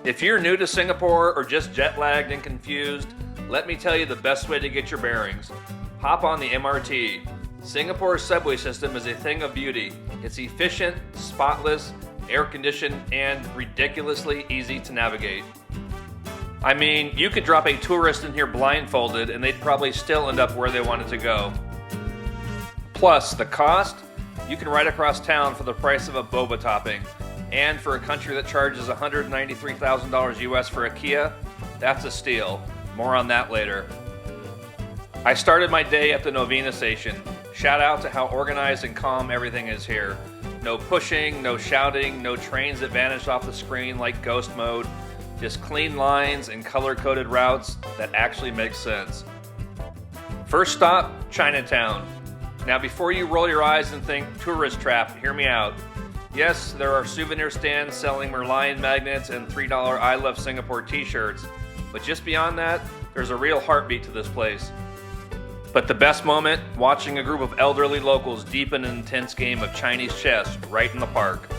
If you're new to Singapore or just jet lagged and confused, let me tell you the best way to get your bearings. Hop on the MRT. Singapore's subway system is a thing of beauty. It's efficient, spotless, air-conditioned, and ridiculously easy to navigate. I mean, you could drop a tourist in here blindfolded and they'd probably still end up where they wanted to go. Plus, the cost? You can ride across town for the price of a Boba topping. And for a country that charges $193,000 US for a Kia, that's a steal. More on that later. I started my day at the Novena station. Shout out to how organized and calm everything is here. No pushing, no shouting, no trains that vanish off the screen like ghost mode. Just clean lines and color-coded routes that actually make sense. First stop, Chinatown. Now before you roll your eyes and think tourist trap, hear me out. Yes, there are souvenir stands selling Merlion magnets and $3 I Love Singapore t-shirts, but just beyond that, there's a real heartbeat to this place. But the best moment, watching a group of elderly locals deepen an intense game of Chinese chess right in the park.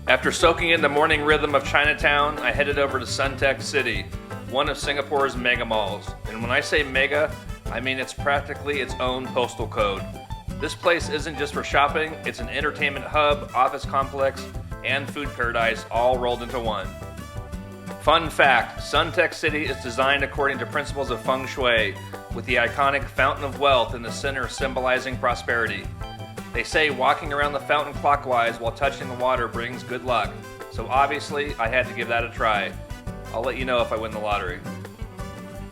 After soaking in the morning rhythm of Chinatown, I headed over to Suntec City, one of Singapore's mega malls. And when I say mega, I mean it's practically its own postal code. This place isn't just for shopping, it's an entertainment hub, office complex, and food paradise all rolled into one. Fun fact, Suntec City is designed according to principles of feng shui, with the iconic Fountain of Wealth in the center symbolizing prosperity. They say walking around the fountain clockwise while touching the water brings good luck, so obviously I had to give that a try. I'll let you know if I win the lottery.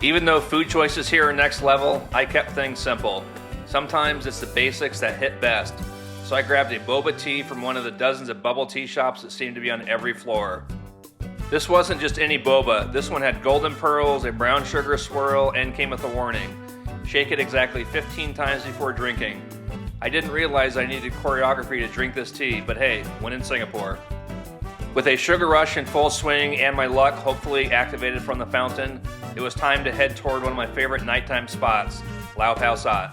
Even though food choices here are next level, I kept things simple. Sometimes it's the basics that hit best. So I grabbed a boba tea from one of the dozens of bubble tea shops that seem to be on every floor. This wasn't just any boba. This one had golden pearls, a brown sugar swirl, and came with a warning. Shake it exactly 15 times before drinking. I didn't realize I needed choreography to drink this tea, but hey, when in Singapore. With a sugar rush in full swing and my luck hopefully activated from the fountain, it was time to head toward one of my favorite nighttime spots, Lao Pa Sat.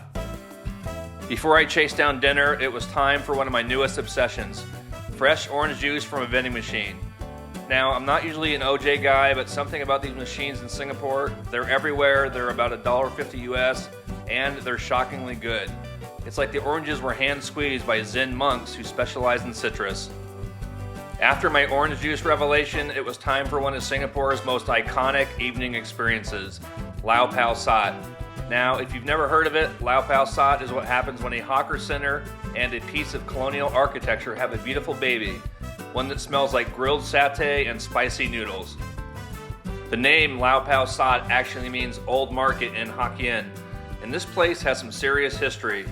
Before I chased down dinner, it was time for one of my newest obsessions, fresh orange juice from a vending machine. Now, I'm not usually an OJ guy, but something about these machines in Singapore, they're everywhere, they're about $1.50 US, and they're shockingly good. It's like the oranges were hand squeezed by Zen monks who specialize in citrus. After my orange juice revelation, it was time for one of Singapore's most iconic evening experiences, Lao Pa Sat. Now, if you've never heard of it, Lao Pa Sat is what happens when a hawker center and a piece of colonial architecture have a beautiful baby, one that smells like grilled satay and spicy noodles. The name Lao Pa Sat actually means Old Market in Hokkien, and this place has some serious history.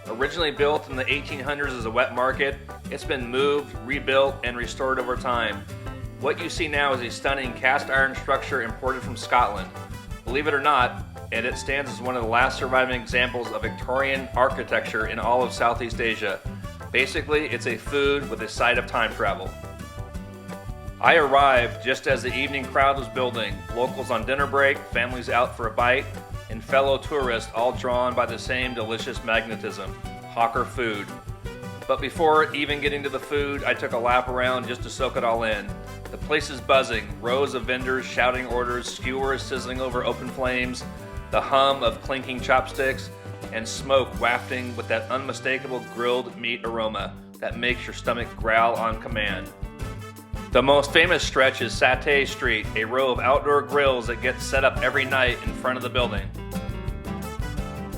Originally built in the 1800s as a wet market, it's been moved, rebuilt, and restored over time. What you see now is a stunning cast iron structure imported from Scotland. Believe it or not, and it stands as one of the last surviving examples of Victorian architecture in all of Southeast Asia. Basically, it's a food with a side of time travel. I arrived just as the evening crowd was building, locals on dinner break, families out for a bite, and fellow tourists all drawn by the same delicious magnetism, hawker food. But before even getting to the food, I took a lap around just to soak it all in. The place is buzzing, rows of vendors shouting orders, skewers sizzling over open flames, the hum of clinking chopsticks, and smoke wafting with that unmistakable grilled meat aroma that makes your stomach growl on command. The most famous stretch is Satay Street, a row of outdoor grills that gets set up every night in front of the building.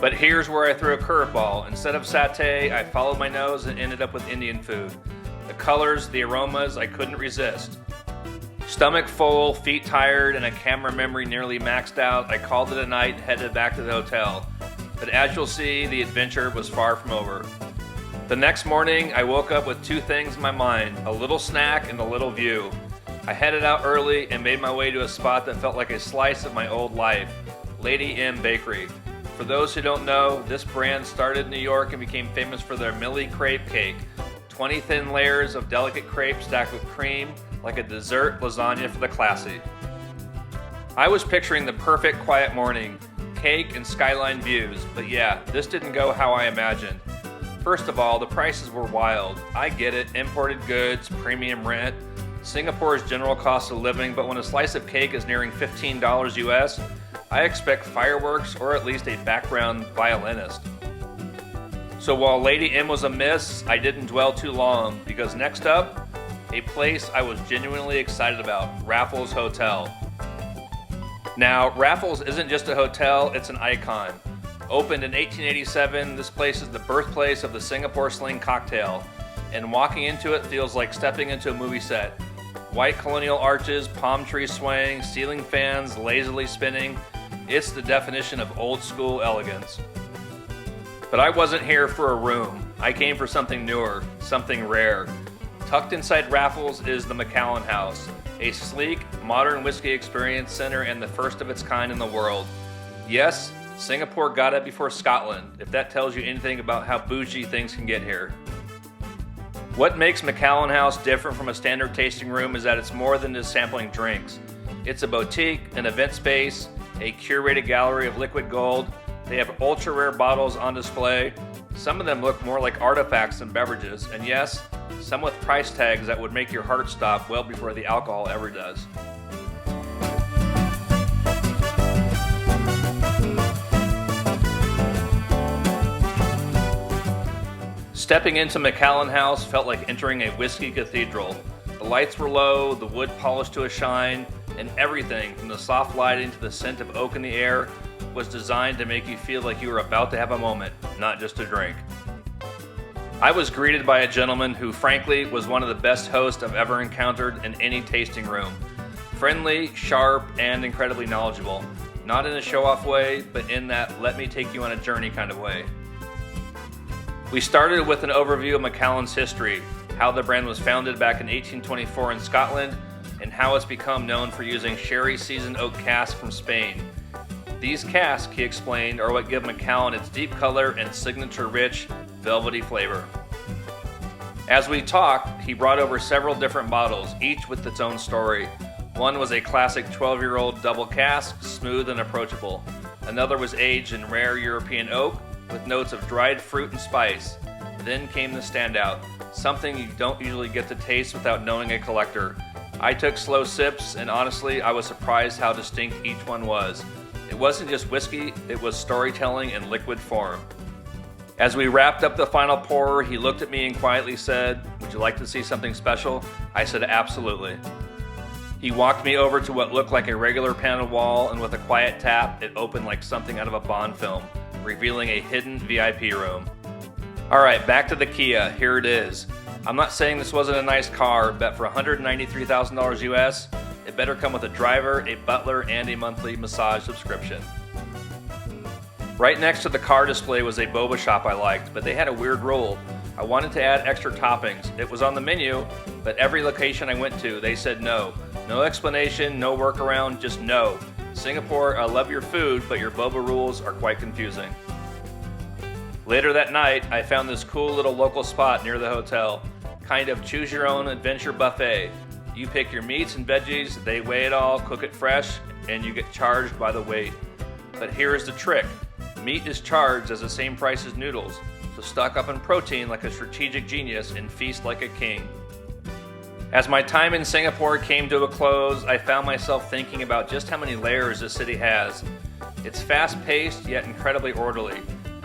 But here's where I threw a curveball. Instead of satay, I followed my nose and ended up with Indian food. The colors, the aromas, I couldn't resist. Stomach full, feet tired, and a camera memory nearly maxed out, I called it a night and headed back to the hotel. But as you'll see, the adventure was far from over. The next morning, I woke up with two things in my mind, a little snack and a little view. I headed out early and made my way to a spot that felt like a slice of my old life, Lady M Bakery. For those who don't know, this brand started in New York and became famous for their Millie crepe cake, 20 thin layers of delicate crepe stacked with cream, like a dessert lasagna for the classy. I was picturing the perfect quiet morning, cake and skyline views, but yeah, this didn't go how I imagined. First of all, the prices were wild. I get it, imported goods, premium rent, Singapore's general cost of living, but when a slice of cake is nearing $15 US, I expect fireworks or at least a background violinist. So while Lady M was a miss, I didn't dwell too long, because next up, a place I was genuinely excited about, Raffles Hotel. Now, Raffles isn't just a hotel, it's an icon. Opened in 1887, this place is the birthplace of the Singapore Sling cocktail, and walking into it feels like stepping into a movie set. White colonial arches, palm trees swaying, ceiling fans lazily spinning. It's the definition of old school elegance. But I wasn't here for a room. I came for something newer, something rare. Tucked inside Raffles is the Macallan House, a sleek, modern whiskey experience center and the first of its kind in the world. Yes, Singapore got it before Scotland, if that tells you anything about how bougie things can get here. What makes Macallan House different from a standard tasting room is that it's more than just sampling drinks. It's a boutique, an event space, a curated gallery of liquid gold. They have ultra rare bottles on display. Some of them look more like artifacts than beverages, and yes, some with price tags that would make your heart stop well before the alcohol ever does. Stepping into Macallan House felt like entering a whiskey cathedral. The lights were low, the wood polished to a shine, and everything from the soft lighting to the scent of oak in the air was designed to make you feel like you were about to have a moment, not just a drink. I was greeted by a gentleman who frankly was one of the best hosts I've ever encountered in any tasting room. Friendly, sharp, and incredibly knowledgeable. Not in a show-off way, but in that let me take you on a journey kind of way. We started with an overview of Macallan's history, how the brand was founded back in 1824 in Scotland, and how it's become known for using sherry seasoned oak casks from Spain. These casks, he explained, are what give Macallan its deep color and signature rich, velvety flavor. As we talked, he brought over several different bottles, each with its own story. One was a classic 12-year-old double cask, smooth and approachable. Another was aged in rare European oak, with notes of dried fruit and spice. Then came the standout, something you don't usually get to taste without knowing a collector. I took slow sips, and honestly, I was surprised how distinct each one was. It wasn't just whiskey, it was storytelling in liquid form. As we wrapped up the final pour, he looked at me and quietly said, "Would you like to see something special?" I said, "Absolutely." He walked me over to what looked like a regular paneled wall, and with a quiet tap, it opened like something out of a Bond film, revealing a hidden VIP room. Alright, back to the Kia. Here it is. I'm not saying this wasn't a nice car, but for $193,000 US, it better come with a driver, a butler, and a monthly massage subscription. Right next to the car display was a boba shop I liked, but they had a weird rule. I wanted to add extra toppings. It was on the menu, but every location I went to, they said no. No explanation, no workaround, just no. Singapore, I love your food, but your boba rules are quite confusing. Later that night, I found this cool little local spot near the hotel. Kind of choose your own adventure buffet. You pick your meats and veggies, they weigh it all, cook it fresh, and you get charged by the weight. But here's the trick. Meat is charged as the same price as noodles, so stock up on protein like a strategic genius and feast like a king. As my time in Singapore came to a close, I found myself thinking about just how many layers this city has. It's fast-paced yet incredibly orderly,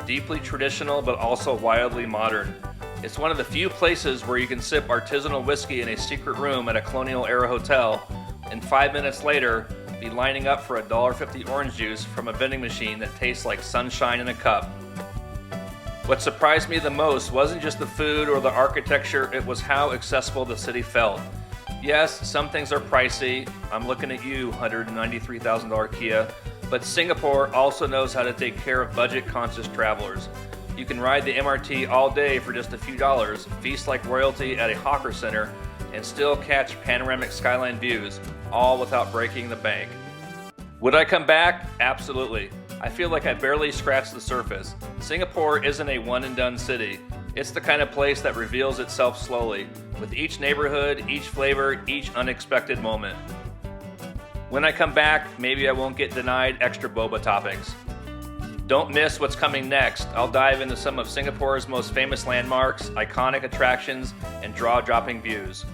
deeply traditional but also wildly modern. It's one of the few places where you can sip artisanal whiskey in a secret room at a colonial-era hotel, and 5 minutes later, be lining up for a $1.50 orange juice from a vending machine that tastes like sunshine in a cup. What surprised me the most wasn't just the food or the architecture, it was how accessible the city felt. Yes, some things are pricey. I'm looking at you, $193,000 Kia. But Singapore also knows how to take care of budget-conscious travelers. You can ride the MRT all day for just a few dollars, feast like royalty at a hawker center, and still catch panoramic skyline views, all without breaking the bank. Would I come back? Absolutely. I feel like I barely scratched the surface. Singapore isn't a one-and-done city. It's the kind of place that reveals itself slowly, with each neighborhood, each flavor, each unexpected moment. When I come back, maybe I won't get denied extra boba toppings. Don't miss what's coming next. I'll dive into some of Singapore's most famous landmarks, iconic attractions, and jaw-dropping views.